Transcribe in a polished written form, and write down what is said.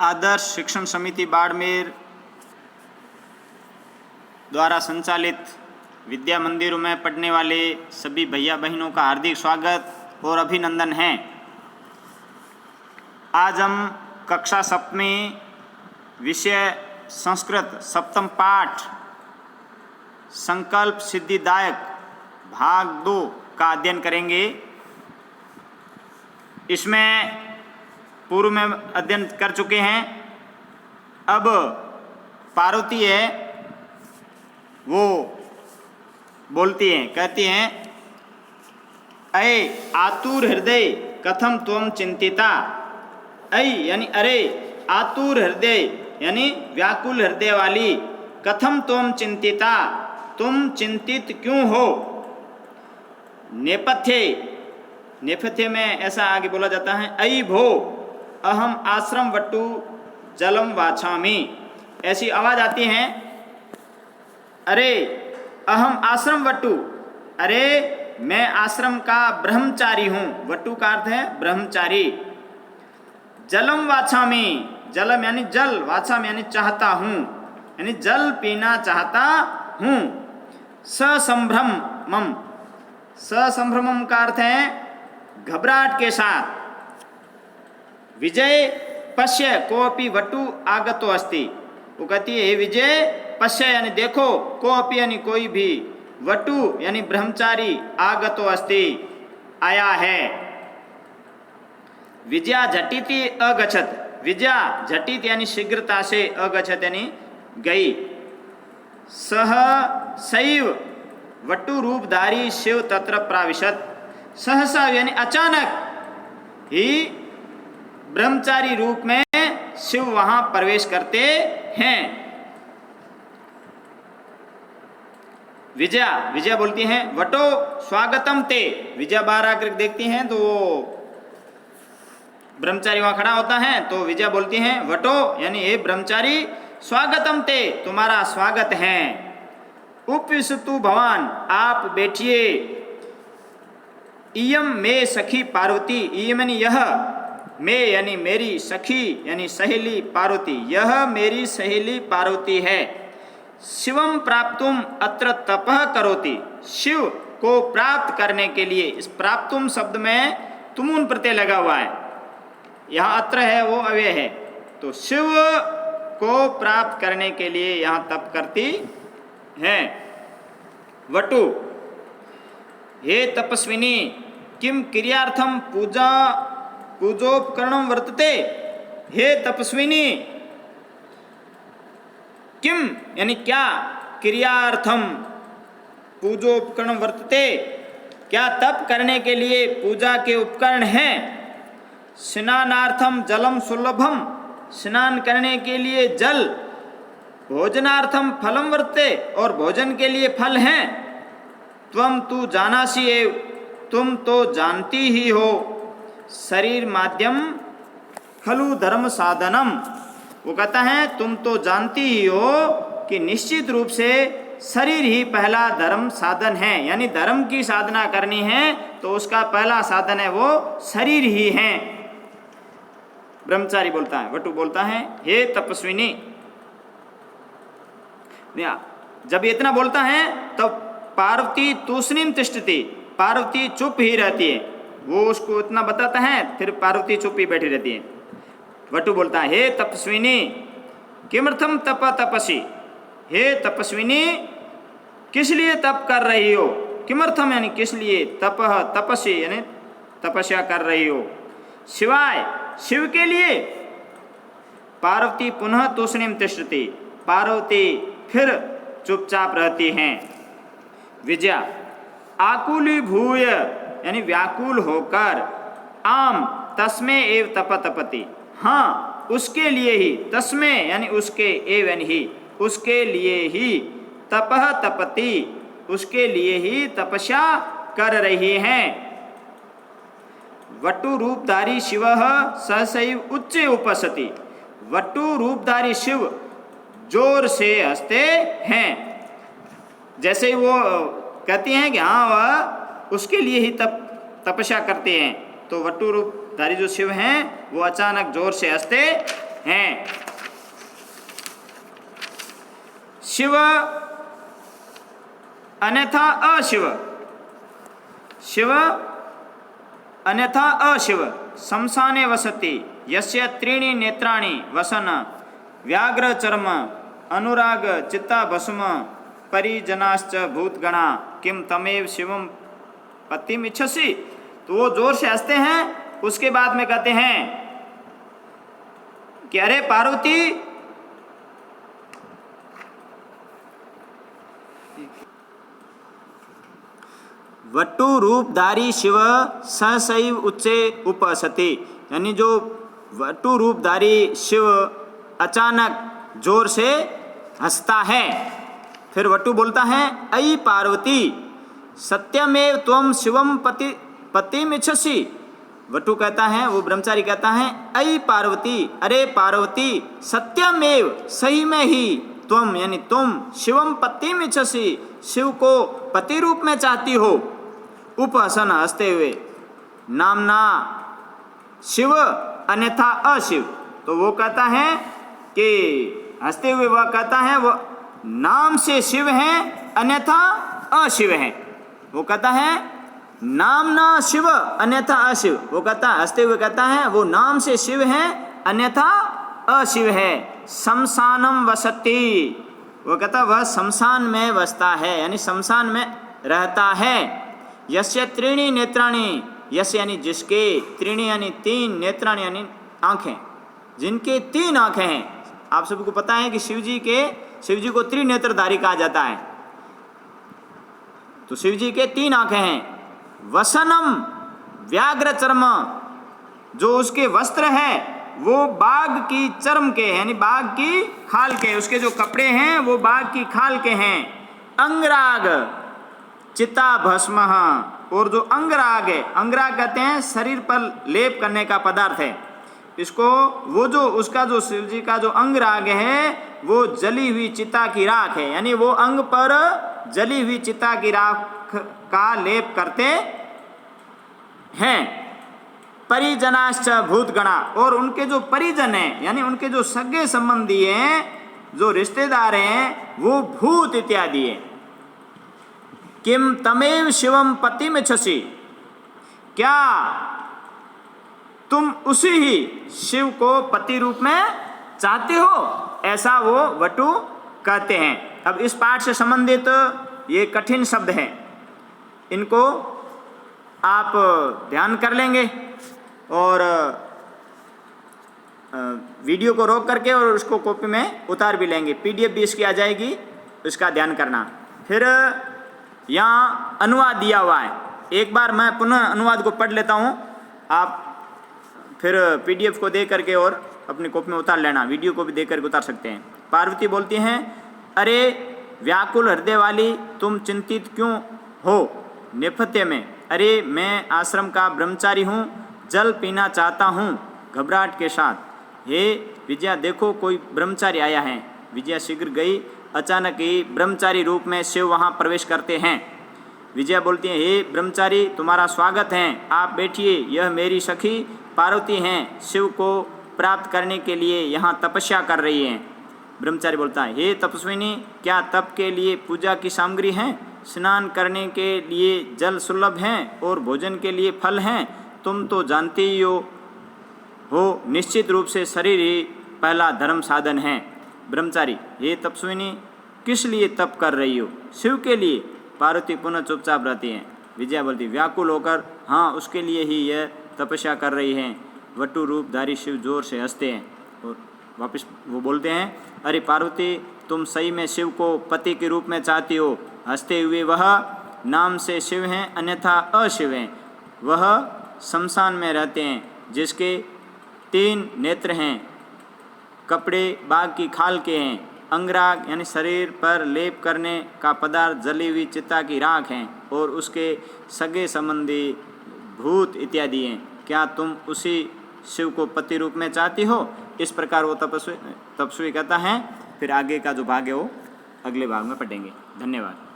आदर्श शिक्षण समिति बाड़मेर द्वारा संचालित विद्या मंदिरों में पढ़ने वाले सभी भैया बहनों का हार्दिक स्वागत और अभिनंदन है। आज हम कक्षा सप्तमी विषय संस्कृत सप्तम पाठ संकल्प सिद्धिदायक भाग 2 का अध्ययन करेंगे। इसमें पूर्व में अध्ययन कर चुके हैं। अब पार्वती है, वो बोलती हैं, कहती हैं, अये आतुर हृदय कथम त्वम चिंतिता। अय यानी अरे, आतुर हृदय यानी व्याकुल हृदय वाली, कथम त्वम चिंतिता, तुम चिंतित क्यों हो। नेपथ्य में ऐसा आगे बोला जाता है, अयि भो अहम आश्रम वट्टु जलम वाछामि। ऐसी आवाज आती है, अरे अहम आश्रम वट्टु, अरे मैं आश्रम का ब्रह्मचारी हूँ। वट्टु का अर्थ है ब्रह्मचारी। जलम वाछामि, जलम यानी जल, वाछामि यानी चाहता हूँ, यानी जल पीना चाहता हूँ। ससंभ्रमम, ससंभ्रमम का अर्थ है घबराहट के साथ। विजय पश्य कोपि वटु आगतो अस्ति। वो कहती है, हे विजय पश्य यानी देखो, कोपि यानी कोई भी, वटु यानी ब्रह्मचारी, आगतो अस्ति आया है। विजया झटिति अगछत, विजया झटित यानी शीघ्रता से, अगछत यानी गई। सह सैव वटु रूपधारी शिव तत्र प्राविशत, सहसा यानी अचानक ही ब्रह्मचारी रूप में शिव वहां प्रवेश करते हैं। विजया बोलती हैं, वटो स्वागतम ते। विजया बाहर आकर देखती हैं तो वो ब्रह्मचारी वहां खड़ा होता है, तो विजया बोलती हैं, वटो यानी हे ब्रह्मचारी, स्वागतम ते, तुम्हारा स्वागत है। उपविशतु भवान, आप बैठिए। इयम मे सखी पार्वती, इयम यानी यह, मे यानी मेरी, सखी यानी सहेली, पार्वती यह मेरी सहेली पार्वती है। शिवम प्राप्तुम अत्र तपः करोति, शिव को प्राप्त करने के लिए, इस प्राप्तुम शब्द में तुमुन प्रत्यय लगा हुआ है, यहाँ अत्र है वो अव्यय है, तो शिव को प्राप्त करने के लिए यहाँ तप करती हैं। वटु, हे तपस्विनी, किम क्रियार्थम पूजोपकरणम वर्तते। हे तपस्विनी, किम यानी क्या, क्रियार्थम पूजोपकरणम वर्तते, क्या तप करने के लिए पूजा के उपकरण हैं। स्नानार्थम जलम सुलभम, स्नान करने के लिए जल। भोजनार्थम फलम वर्तते, और भोजन के लिए फल हैं। त्वम तु जानासि एव, तुम तो जानती ही हो। शरीर माध्यम खलु धर्म साधनम, वो कहता है तुम तो जानती ही हो कि निश्चित रूप से शरीर ही पहला धर्म साधन है, यानी धर्म की साधना करनी है तो उसका पहला साधन है वो शरीर ही है। ब्रह्मचारी बोलता है, वटु बोलता है, हे तपस्विनी। जब इतना बोलता है तो पार्वती तूष्णीम तिष्ठति, पार्वती चुप ही रहती है। वो उसको इतना बताता है, फिर पार्वती चुप ही बैठी रहती है। वटु बोलता है, हे तपस्विनी, किमर्थम तप तपसी, हे तपस्विनी किस लिए तप कर रही हो। किमर्थम यानी किस लिए, तपः तपसी यानी तपस्या कर रही हो। शिवाय शिव के लिए। पार्वती पुनः तूष्णीम तिष्ठति, पार्वती फिर चुपचाप रहती हैं। विजया आकुली भूय यानी व्याकुल होकर, आम तस्मे एव तप तपति, हाँ उसके लिए ही, तस्मे यानी उसके, एव यानी ही, उसके लिए ही, तपः तपति उसके लिए ही तपस्या कर रही हैं। वटु रूपधारी शिव सहसैव उच्चे उपसति, वटु रूपधारी शिव जोर से हंसते हैं। जैसे ही वो कहती हैं कि हाँ वह उसके लिए ही तपस्या करते हैं, तो वटु रूपधारी जो शिव हैं वो अचानक जोर से हंसते हैं। शिव अन्यथा अशिव, शिव अन्यथा अशिव शमशाने वसति यस्य त्रीणि नेत्राणि वसन व्याघ्र चर्म अनुराग चित्ता भस्म परिजनाश्च भूतगणा किम तमेव शिवम पतिम इच्छसि। तो वो जोर से हंसते हैं, उसके बाद में कहते हैं कि अरे पार्वती, वटु रूपधारी शिव सहसैव उच्चे उपसति, यानी जो वटु रूपधारी शिव अचानक जोर से हंसता है। फिर वटु बोलता है अयि पार्वती सत्यमेव त्वं शिवम पतिम इच्छसि। वटु कहता है, वो ब्रह्मचारी कहता है अयि पार्वती, अरे पार्वती सत्यमेव सही में ही त्वम यानी तुम शिवम पतिम इच्छसि शिव को पति रूप में चाहती हो। उपहसन हंसते हुए, नामना शिव अन्यथा अशिव। तो वो कहता है कि हंसते हुए वह कहता है वो नाम से शिव हैं अन्यथा अशिव हैं। वो कहता है नाम ना शिव अन्यथा अशिव। वो कहता है हंसते हुए कहता है वो नाम से शिव हैं अन्यथा अशिव है। शमशानम वसति, वो कहता वह शमशान में बसता है यानी शमशान में रहता है। यस्य त्रीणि नेत्राणि, यस्य यानी जिसके, त्रीणि यानी तीन, नेत्राणि यानी आंखें, जिनके तीन आंखें हैं। आप सबको पता है कि शिव जी को त्रिनेत्रधारी कहा जाता है। तो शिव जी के तीन आंखें हैं। वसनम व्याघ्र चर्म, जो उसके वस्त्र है वो बाघ की चर्म के यानी बाघ की खाल के, उसके जो कपड़े हैं वो बाघ की खाल के हैं। अंगराग चिता भस्म, और जो अंगराग है, अंगराग कहते हैं शरीर पर लेप करने का पदार्थ है इसको। वो जो उसका जो शिव जी का जो अंगराग है वो जली हुई चिता की राख है, यानी वो अंग पर जली हुई चिता की राख का लेप करते हैं। परिजनाश्च भूतगणा, और उनके जो परिजन हैं यानी उनके जो सगे संबंधी हैं, जो रिश्तेदार हैं, वो भूत इत्यादि हैं। किम तमेव शिवम पतिम इच्छसि, क्या तुम उसी ही शिव को पति रूप में चाहते हो, ऐसा वो वटु कहते हैं। अब इस पाठ से संबंधित ये कठिन शब्द हैं, इनको आप ध्यान कर लेंगे और वीडियो को रोक करके और उसको कॉपी में उतार भी लेंगे। PDF भी इसकी आ जाएगी, इसका ध्यान करना। फिर यहाँ अनुवाद दिया हुआ है, एक बार मैं पुनः अनुवाद को पढ़ लेता हूँ, आप फिर PDF को दे करके और अपनी कॉपी में उतार लेना, वीडियो को भी दे करके उतार सकते हैं। पार्वती बोलती हैं अरे व्याकुल हृदय वाली, तुम चिंतित क्यों हो नेपथ्य में? अरे मैं आश्रम का ब्रह्मचारी हूँ, जल पीना चाहता हूँ घबराहट के साथ। हे विजया देखो कोई ब्रह्मचारी आया है। विजया शीघ्र गई। अचानक ही ब्रह्मचारी रूप में शिव वहाँ प्रवेश करते हैं। विजया बोलती है हे ब्रह्मचारी तुम्हारा स्वागत है, आप बैठिए, यह मेरी सखी पार्वती हैं, शिव को प्राप्त करने के लिए यहाँ तपस्या कर रही हैं। ब्रह्मचारी बोलता है हे तपस्विनी, क्या तप के लिए पूजा की सामग्री है? स्नान करने के लिए जल सुलभ हैं और भोजन के लिए फल हैं। तुम तो जानते ही हो निश्चित रूप से शरीर ही पहला धर्म साधन है। ब्रह्मचारी हे तपस्विनी किस लिए तप कर रही हो? शिव के लिए। पार्वती पुनः चुपचाप रहती हैं। विजया बोलती व्याकुल होकर हाँ उसके लिए ही यह तपस्या कर रही हैं। वटु रूपधारी शिव जोर से हंसते हैं और वापस वो बोलते हैं अरे पार्वती तुम सही में शिव को पति के रूप में चाहती हो। हंसते हुए वह नाम से शिव हैं अन्यथा अशिव हैं। वह शमशान में रहते हैं जिसके 3 नेत्र हैं, कपड़े बाघ की खाल के हैं, अंगराग यानी शरीर पर लेप करने का पदार्थ जली हुई चिता की राख हैं और उसके सगे संबंधी भूत इत्यादि हैं। क्या तुम उसी शिव को पति रूप में चाहती हो? इस प्रकार वो तपस्वी कहता है। फिर आगे का जो भाग है वो अगले भाग में पढ़ेंगे। धन्यवाद।